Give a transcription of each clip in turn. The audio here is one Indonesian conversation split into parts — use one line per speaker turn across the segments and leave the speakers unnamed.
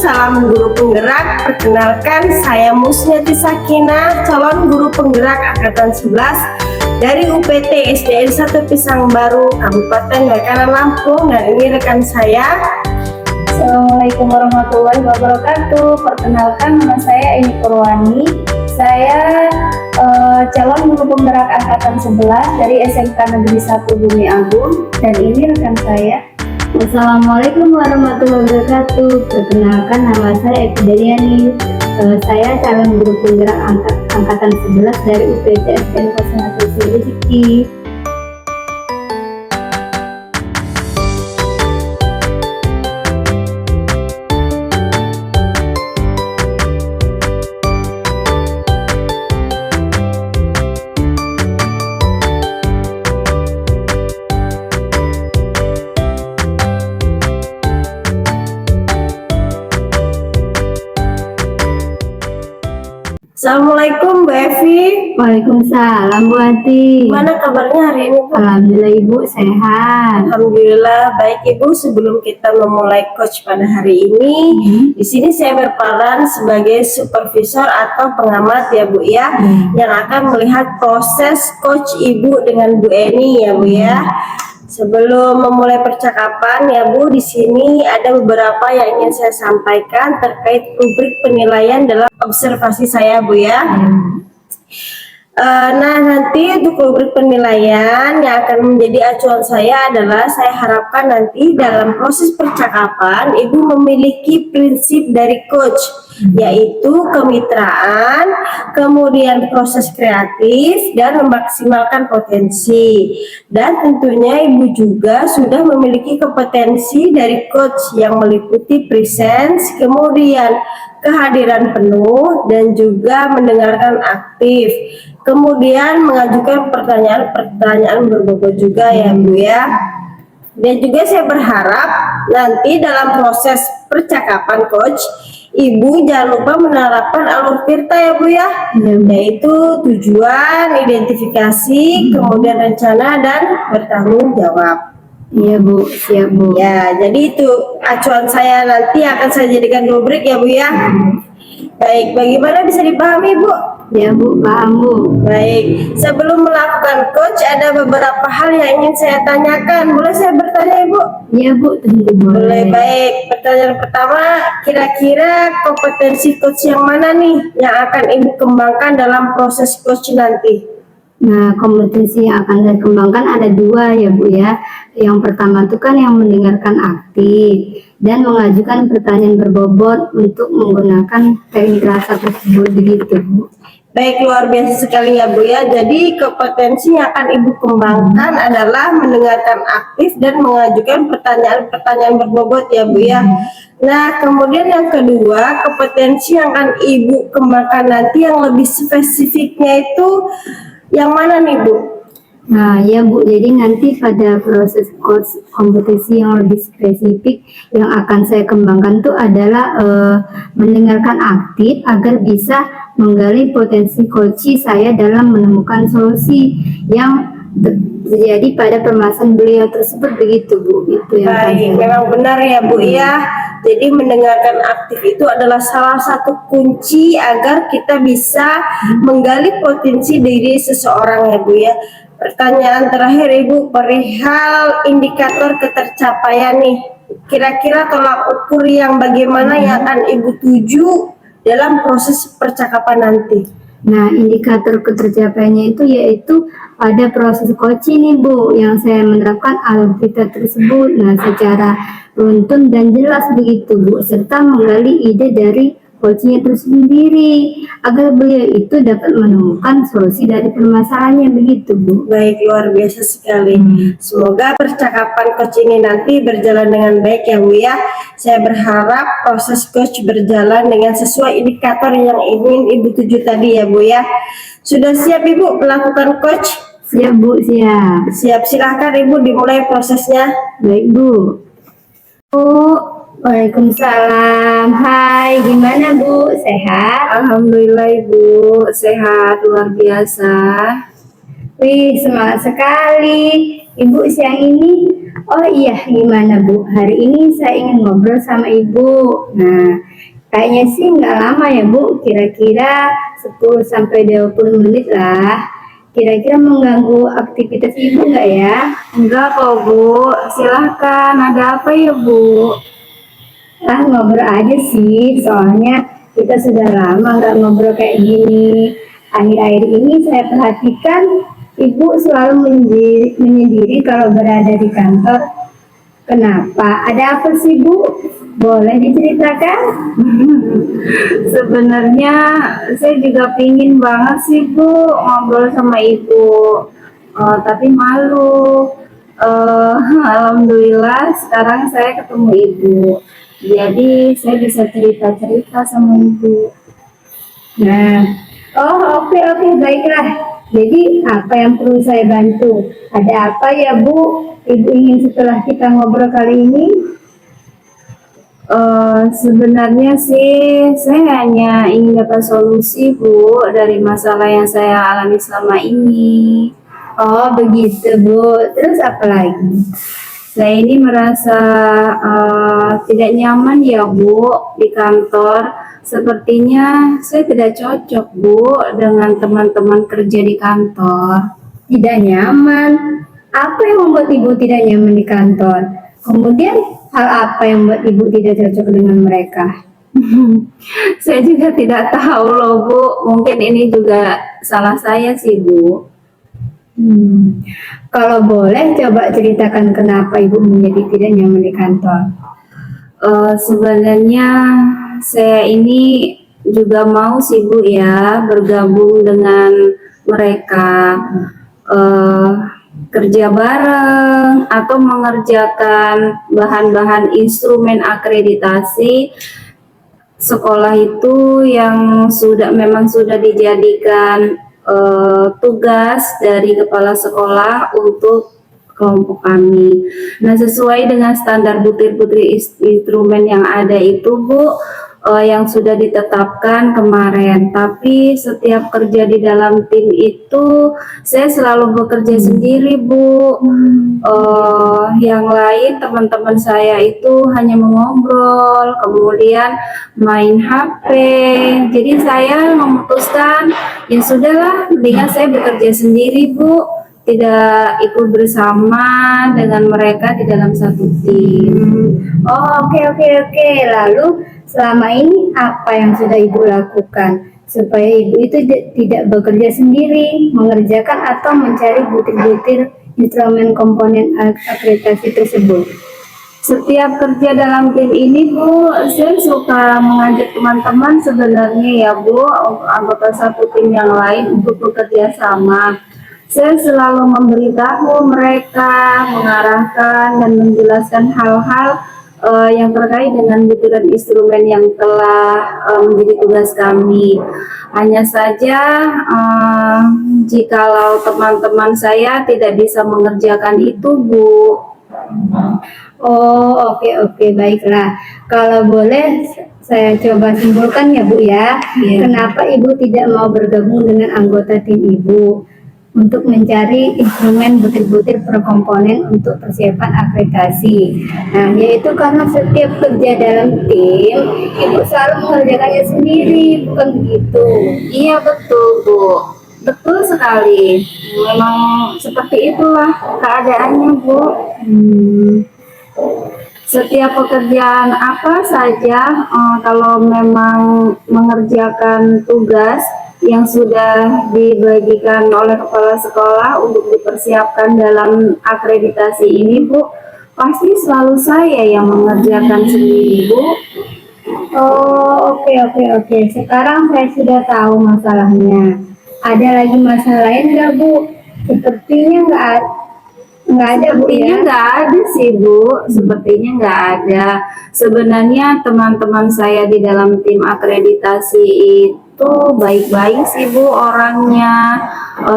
salam guru penggerak. Perkenalkan, saya Musnyati Sakinah, calon guru penggerak angkatan 11 dari UPT SDN 1 Pisang Baru, Kabupaten Bakaran, Lampung. Dan ini rekan saya.
Assalamualaikum warahmatullahi wabarakatuh. Perkenalkan, nama saya Eni Purwani. Saya calon guru penggerak angkatan 11 dari SMK Negeri 1 Bumi Agung. Dan ini rekan saya.
Assalamualaikum warahmatullahi wabarakatuh. Perkenalkan, nama saya Eki Daryani. Saya calon guru penggerak angkatan 11 dari UPT SDN 01 Rezeki.
Assalamualaikum Bu Evi.
Waalaikumsalam Bu Ati.
Gimana kabarnya hari ini Bu?
Alhamdulillah Ibu sehat.
Alhamdulillah baik Ibu. Sebelum kita memulai coach pada hari ini, di sini saya berperan sebagai supervisor atau pengamat ya Bu ya, yang akan melihat proses coach Ibu dengan Bu Eni ya Bu ya. Sebelum memulai percakapan ya Bu, di sini ada beberapa yang ingin saya sampaikan terkait rubrik penilaian dalam observasi saya Bu ya. Nah, nanti untuk rubrik penilaian yang akan menjadi acuan saya adalah saya harapkan nanti dalam proses percakapan Ibu memiliki prinsip dari coach, yaitu kemitraan, kemudian proses kreatif, dan memaksimalkan potensi. Dan tentunya Ibu juga sudah memiliki kompetensi dari coach yang meliputi presence, kemudian kehadiran penuh, dan juga mendengarkan aktif. Kemudian mengajukan pertanyaan-pertanyaan berbobot juga ya Bu ya. Dan juga saya berharap nanti dalam proses percakapan coach, Ibu jangan lupa menerapkan alur Tirta ya Bu ya, yaitu tujuan, identifikasi, kemudian rencana, dan bertanggung jawab.
Iya Bu, siap Bu.
Ya, jadi itu acuan saya nanti akan saya jadikan rubrik ya Bu ya. Baik, bagaimana bisa dipahami Bu?
Ya Bu, paham Bu.
Baik, sebelum melakukan coach ada beberapa hal yang ingin saya tanyakan. Boleh saya bertanya Ibu?
Iya Bu, tentu
Boleh.
boleh.
Baik, pertanyaan pertama, kira-kira kompetensi coach yang mana nih yang akan Ibu kembangkan dalam proses coach nanti?
Nah, kompetensi yang akan saya kembangkan ada dua ya Bu ya. Yang pertama itu kan yang mendengarkan aktif dan mengajukan pertanyaan berbobot untuk menggunakan teknik rasa tersebut begitu Bu.
Baik, luar biasa sekali ya Bu ya. Jadi kompetensi yang akan Ibu kembangkan adalah mendengarkan aktif dan mengajukan pertanyaan-pertanyaan berbobot ya Bu ya. Nah, kemudian yang kedua, kompetensi yang akan Ibu kembangkan nanti yang lebih spesifiknya itu yang mana nih Bu?
Nah ya Bu, jadi nanti pada proses kompetensi yang lebih spesifik yang akan saya kembangkan itu adalah mendengarkan aktif agar bisa menggali potensi coach saya dalam menemukan solusi yang terjadi pada permasalahan beliau tersebut begitu Bu. Itu yang
baik, memang benar ya Bu ya. Jadi mendengarkan aktif itu adalah salah satu kunci agar kita bisa menggali potensi diri seseorang ya Bu ya. Pertanyaan terakhir Ibu, perihal indikator ketercapaian nih. Kira-kira tolak ukur yang bagaimana yang akan Ibu tuju dalam proses percakapan nanti?
Nah, indikator ketercapaiannya itu yaitu pada proses coaching nih Bu, yang saya menerapkan alur Tirta tersebut. Nah, secara runtun dan jelas begitu Bu, serta menggali ide dari coachingnya tersendiri agar beliau itu dapat menemukan solusi dari permasalahannya begitu Bu.
Baik, luar biasa sekali. Semoga percakapan coach ini nanti berjalan dengan baik ya Bu ya. Saya berharap proses coach berjalan dengan sesuai indikator yang ingin Ibu tuju tadi ya Bu ya. Sudah siap Ibu melakukan coach?
Siap Bu, siap.
Siap, silahkan Ibu dimulai prosesnya.
Baik Bu. Bu, waalaikumsalam. Hai, gimana Bu? Sehat?
Alhamdulillah Ibu, sehat luar biasa.
Wih, semangat sekali. Ibu siang ini Oh iya, gimana Bu? Hari ini saya ingin ngobrol sama Ibu. Nah, kayaknya sih nggak lama ya Bu, kira-kira 10 sampai 20 menit lah. Kira-kira mengganggu aktivitas Ibu nggak ya?
Enggak kok Bu, silahkan. Ada apa ya Bu?
Ah, ngobrol aja sih, soalnya kita sudah lama nggak ngobrol kayak gini. Akhir-akhir ini saya perhatikan Ibu selalu menyendiri kalau berada di kantor. Kenapa? Ada apa sih Bu? Boleh diceritakan?
Sebenarnya saya juga pingin banget sih Bu ngobrol sama Ibu. Tapi malu. Alhamdulillah sekarang saya ketemu Ibu. Jadi saya bisa cerita-cerita sama Ibu.
Nah, oh oke baiklah. Jadi apa yang perlu saya bantu? Ada apa ya Bu? Ibu ingin setelah kita ngobrol kali ini?
Sebenarnya sih saya hanya ingin dapat solusi Bu dari masalah yang saya alami selama ini.
Oh begitu Bu. Terus apa lagi?
Saya ini merasa tidak nyaman ya Bu di kantor. Sepertinya saya tidak cocok Bu dengan teman-teman kerja di kantor.
Tidak nyaman. Apa yang membuat Ibu tidak nyaman di kantor? Kemudian hal apa yang membuat Ibu tidak cocok dengan mereka?
Saya juga tidak tahu loh Bu. Mungkin ini juga salah saya sih Bu.
Kalau boleh coba ceritakan kenapa Ibu menjadi tidak nyaman di kantor.
Sebenarnya saya ini juga mau sih Bu ya bergabung dengan mereka, kerja bareng atau mengerjakan bahan-bahan instrumen akreditasi sekolah itu yang memang sudah dijadikan tugas dari kepala sekolah untuk kelompok kami. Nah, sesuai dengan standar butir-butir instrumen yang ada itu Bu, yang sudah ditetapkan kemarin. Tapi setiap kerja di dalam tim itu saya selalu bekerja sendiri Bu. Yang lain teman-teman saya itu hanya mengobrol, kemudian main HP. Jadi saya memutuskan ya sudahlah, mendingan saya bekerja sendiri Bu, tidak ikut bersama dengan mereka di dalam satu tim.
Oh oke. Lalu selama ini apa yang sudah Ibu lakukan supaya Ibu itu tidak bekerja sendiri, mengerjakan atau mencari butir-butir instrumen komponen akreditasi tersebut?
Setiap kerja dalam tim ini Bu, saya suka mengajak teman-teman sebenarnya ya Bu, anggota satu tim yang lain untuk bekerja sama. Saya selalu memberitahu mereka, mengarahkan dan menjelaskan hal-hal yang terkait dengan butiran instrumen yang telah menjadi tugas kami. Hanya saja jikalau teman-teman saya tidak bisa mengerjakan itu Bu.
Oh oke baiklah. Kalau boleh saya coba simpulkan ya Bu ya.
Iya.
Kenapa Ibu tidak mau bergabung dengan anggota tim Ibu untuk mencari instrumen butir-butir per komponen untuk persiapan akreditasi? Nah, yaitu karena setiap kerja dalam tim Ibu selalu mengerjakannya sendiri, bukan begitu?
Iya betul Bu, betul sekali. Memang seperti itulah keadaannya Bu. Setiap pekerjaan apa saja, kalau memang mengerjakan tugas yang sudah dibagikan oleh kepala sekolah untuk dipersiapkan dalam akreditasi ini Bu, pasti selalu saya yang mengerjakan sendiri Bu.
Oh oke. Sekarang saya sudah tahu masalahnya. Ada lagi masalah lain nggak Bu? Sepertinya nggak ada Bu
Sepertinya
ya.
nggak ada sih Bu, sepertinya nggak ada. Sebenarnya teman-teman saya di dalam tim akreditasi itu baik-baik sih Bu orangnya,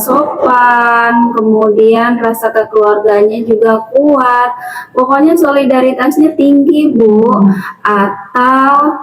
sopan, kemudian rasa kekeluarganya juga kuat. Pokoknya solidaritasnya tinggi Bu. Atau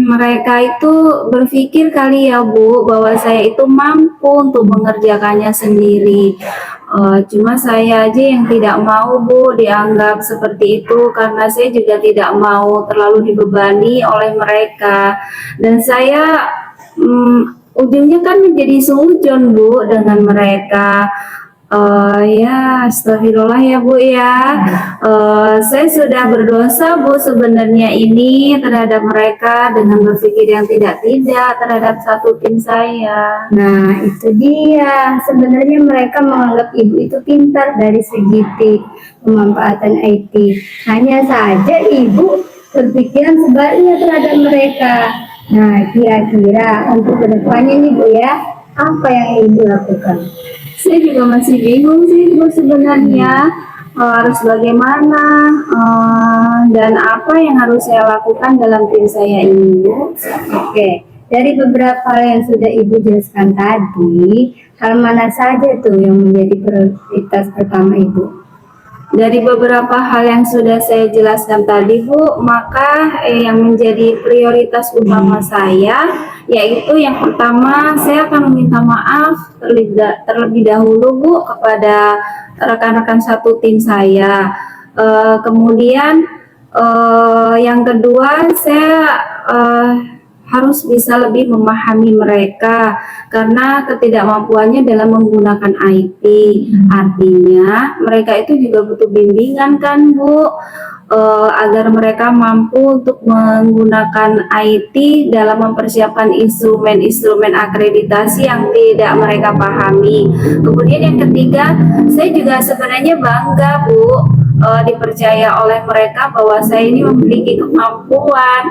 mereka itu berpikir kali ya Bu bahwa saya itu mampu untuk mengerjakannya sendiri. Cuma saya aja yang tidak mau Bu dianggap seperti itu, karena saya juga tidak mau terlalu dibebani oleh mereka, dan saya ujungnya kan menjadi suudzon Bu dengan mereka. Ya, astagfirullah ya Bu ya. Saya sudah berdosa Bu sebenarnya ini terhadap mereka dengan berpikir yang tidak terhadap satu tim saya.
Nah, itu dia. Sebenarnya mereka menganggap ibu itu pintar dari segi pemanfaatan IT. Hanya saja ibu berpikiran sebaliknya terhadap mereka. Nah, kira-kira untuk kedepannya nih Bu ya, apa yang ibu lakukan?
Saya juga masih bingung sih Bu sebenarnya harus bagaimana dan apa yang harus saya lakukan dalam tim saya ini Bu.
Oke, dari beberapa hal yang sudah ibu jelaskan tadi, hal mana saja tuh yang menjadi prioritas pertama ibu?
Dari beberapa hal yang sudah saya jelaskan tadi Bu, maka yang menjadi prioritas utama saya yaitu yang pertama, saya akan meminta maaf terlebih dahulu Bu kepada rekan-rekan satu tim saya. Kemudian yang kedua, saya harus bisa lebih memahami mereka karena ketidakmampuannya dalam menggunakan IT. Artinya mereka itu juga butuh bimbingan kan Bu, agar mereka mampu untuk menggunakan IT dalam mempersiapkan instrumen-instrumen akreditasi yang tidak mereka pahami. Kemudian yang ketiga, saya juga sebenarnya bangga Bu dipercaya oleh mereka bahwa saya ini memiliki kemampuan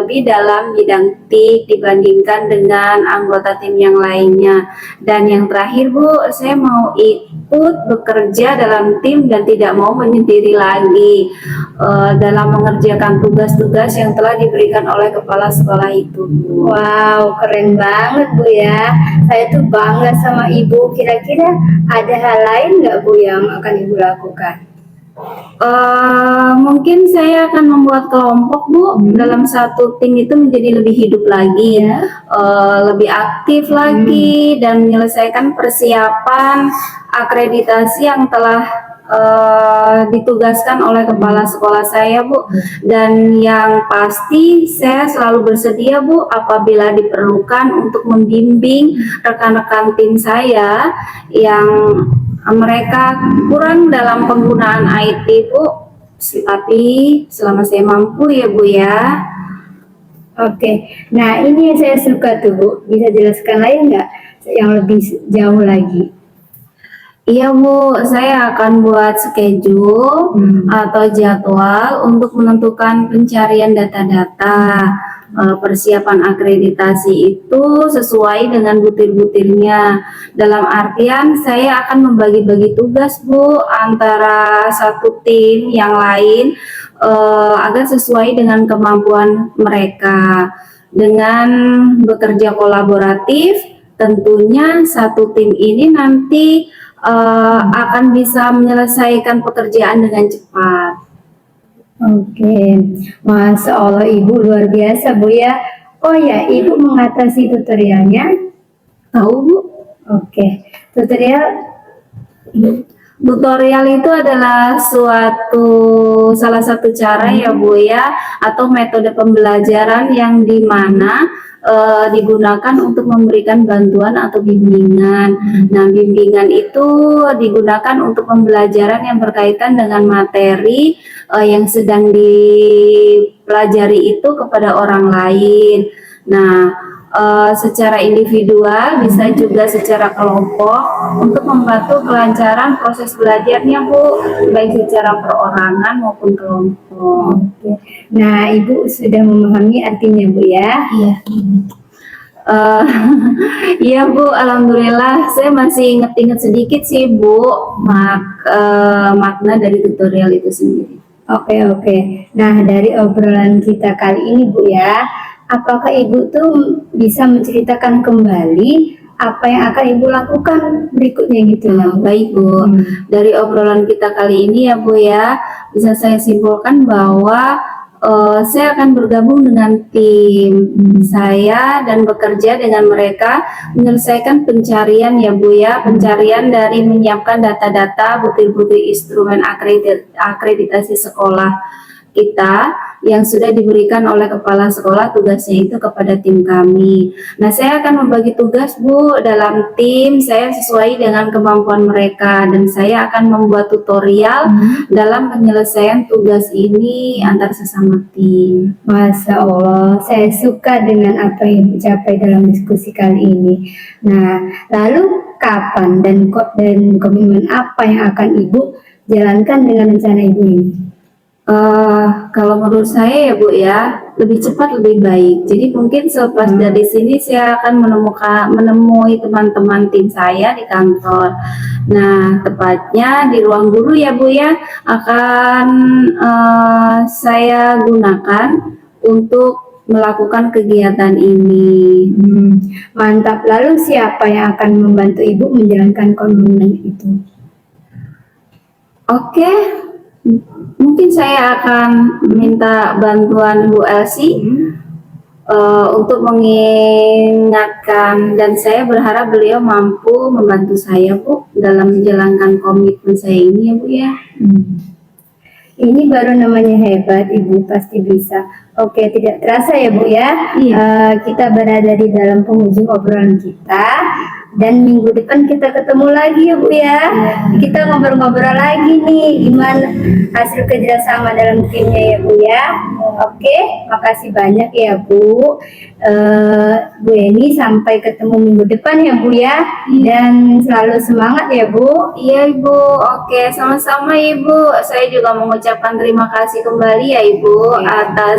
lebih dalam bidang TIK dibandingkan dengan anggota tim yang lainnya. Dan yang terakhir Bu, saya mau ikut bekerja dalam tim dan tidak mau menyendiri lagi dalam mengerjakan tugas-tugas yang telah diberikan oleh kepala sekolah itu Bu.
Wow, keren banget Bu ya. Saya tuh bangga sama ibu. Kira-kira ada hal lain nggak Bu yang akan ibu lakukan?
Mungkin saya akan membuat kelompok Bu dalam satu tim itu menjadi lebih hidup lagi, lebih aktif lagi dan menyelesaikan persiapan akreditasi yang telah ditugaskan oleh kepala sekolah saya Bu. Dan yang pasti saya selalu bersedia Bu apabila diperlukan untuk membimbing rekan-rekan tim saya yang mereka kurang dalam penggunaan IT Bu, tapi selama saya mampu ya Bu ya.
Oke, nah ini yang saya suka tuh Bu. Bisa jelaskan lain nggak yang lebih jauh lagi?
Iya Bu, saya akan buat schedule atau jadwal untuk menentukan pencarian data-data. Persiapan akreditasi itu sesuai dengan butir-butirnya. Dalam artian saya akan membagi-bagi tugas Bu antara satu tim yang lain agar sesuai dengan kemampuan mereka. Dengan bekerja kolaboratif, tentunya satu tim ini nanti akan bisa menyelesaikan pekerjaan dengan cepat.
Oke, Masya Allah Ibu luar biasa Bu ya. Oh ya, Ibu mengatasi tutorialnya?
Tahu Bu?
Oke,
Tutorial itu adalah salah satu cara ya Bu ya, atau metode pembelajaran yang dimana digunakan untuk memberikan bantuan atau bimbingan. Nah, bimbingan itu digunakan untuk pembelajaran yang berkaitan dengan materi yang sedang dipelajari itu kepada orang lain. Nah, secara individual bisa juga secara kelompok untuk membantu kelancaran proses belajarnya Bu, baik secara perorangan maupun kelompok.
Nah, Ibu sudah memahami artinya Bu ya?
Iya. Iya Bu, alhamdulillah saya masih inget-inget sedikit sih Bu makna dari tutorial itu sendiri.
Oke. Nah, dari obrolan kita kali ini Bu ya, apakah Ibu tuh bisa menceritakan kembali apa yang akan Ibu lakukan berikutnya gitu?
Baik Bu, dari obrolan kita kali ini ya Bu ya, bisa saya simpulkan bahwa saya akan bergabung dengan tim saya dan bekerja dengan mereka menyelesaikan pencarian ya Bu ya, pencarian dari menyiapkan data-data bukti-bukti instrumen akreditasi sekolah kita yang sudah diberikan oleh kepala sekolah, tugasnya itu kepada tim kami. Nah, saya akan membagi tugas Bu dalam tim saya sesuai dengan kemampuan mereka, dan saya akan membuat tutorial dalam penyelesaian tugas ini antar sesama tim.
Masya Allah, saya suka dengan apa yang dicapai dalam diskusi kali ini. Nah, lalu kapan dan komitmen apa yang akan Ibu jalankan dengan rencana Ibu ini?
Kalau menurut saya ya Bu ya, lebih cepat lebih baik. Jadi mungkin selepas dari sini saya akan menemui teman-teman tim saya di kantor. Nah, tepatnya di ruang guru ya Bu ya, akan saya gunakan untuk melakukan kegiatan ini.
Mantap. Lalu siapa yang akan membantu Ibu menjalankan komitmen itu?
Oke, mungkin saya akan minta bantuan Bu Elsie untuk mengingatkan, dan saya berharap beliau mampu membantu saya Bu dalam menjalankan komitmen saya ini ya Bu ya.
Ini baru namanya hebat, Ibu pasti bisa. Oke, tidak terasa ya Bu ya, kita berada di dalam penghujung obrolan kita. Dan minggu depan kita ketemu lagi ya Bu ya. Kita ngobrol-ngobrol lagi nih gimana hasil kerjasama dalam timnya ya Bu ya. Oke, makasih banyak ya Bu. Bu Eni, sampai ketemu minggu depan ya Bu ya. Dan selalu semangat ya Bu.
Iya Ibu, oke, sama-sama Ibu. Saya juga mengucapkan terima kasih kembali ya Ibu atas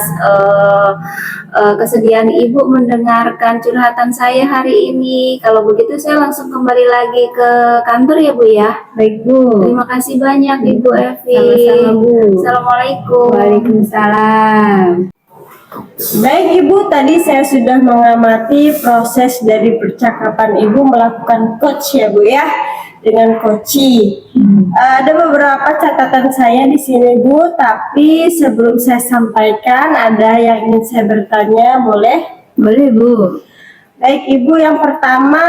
kesediaan Ibu mendengarkan curhatan saya hari ini. Kalau begitu saya langsung kembali lagi ke kantor ya Bu ya.
Baik Bu.
Terima kasih banyak Ibu Evi.
Sama-sama Bu.
Assalamualaikum.
Waalaikumsalam.
Baik Ibu, tadi saya sudah mengamati proses dari percakapan Ibu melakukan coach ya Bu ya, dengan Koci. Ada beberapa catatan saya di sini Bu, tapi sebelum saya sampaikan ada yang ingin saya bertanya, boleh?
Boleh Bu.
Baik Ibu, yang pertama,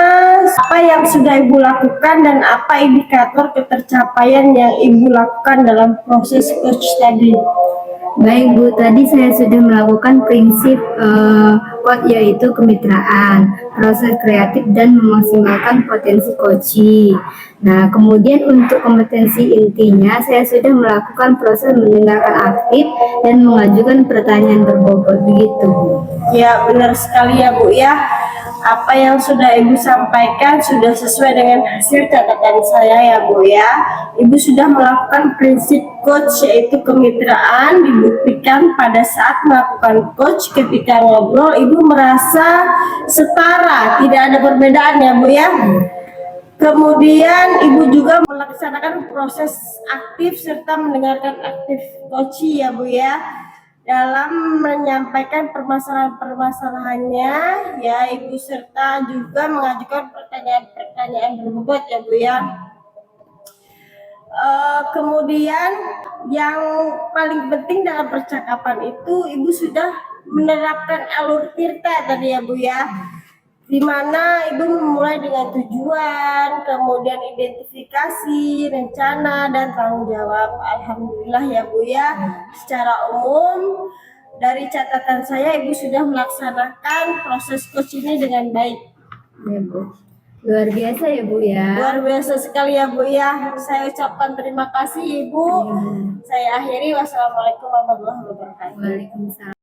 apa yang sudah Ibu lakukan dan apa indikator ketercapaian yang Ibu lakukan dalam proses coach tadi?
Baik Bu, tadi saya sudah melakukan prinsip quote, yaitu kemitraan, proses kreatif dan memaksimalkan potensi coaching. Nah, kemudian untuk kompetensi intinya saya sudah melakukan proses mendengarkan aktif dan mengajukan pertanyaan berbobot, begitu Bu.
Ya, benar sekali ya Bu ya. Apa yang sudah Ibu sampaikan sudah sesuai dengan hasil catatan saya ya Bu ya. Ibu sudah melakukan prinsip coach, yaitu kemitraan, dibuktikan pada saat melakukan coach. Ketika ngobrol Ibu merasa setara, tidak ada perbedaan ya Bu ya. Kemudian Ibu juga melaksanakan proses aktif serta mendengarkan aktif coach ya Bu ya, dalam menyampaikan permasalahan-permasalahannya ya Ibu, serta juga mengajukan pertanyaan-pertanyaan berbobot ya Bu ya. Kemudian yang paling penting dalam percakapan itu Ibu sudah menerapkan alur Tirta tadi ya Bu ya, di mana Ibu memulai dengan tujuan, kemudian identifikasi, rencana, dan tanggung jawab. Alhamdulillah ya Bu ya, secara umum dari catatan saya Ibu sudah melaksanakan proses coach ini dengan baik.
Ya Bu. Luar biasa ya Bu ya.
Luar biasa sekali ya Bu ya. Saya ucapkan terima kasih Ibu. Saya akhiri, wassalamualaikum warahmatullahi wabarakatuh.
Waalaikumsalam.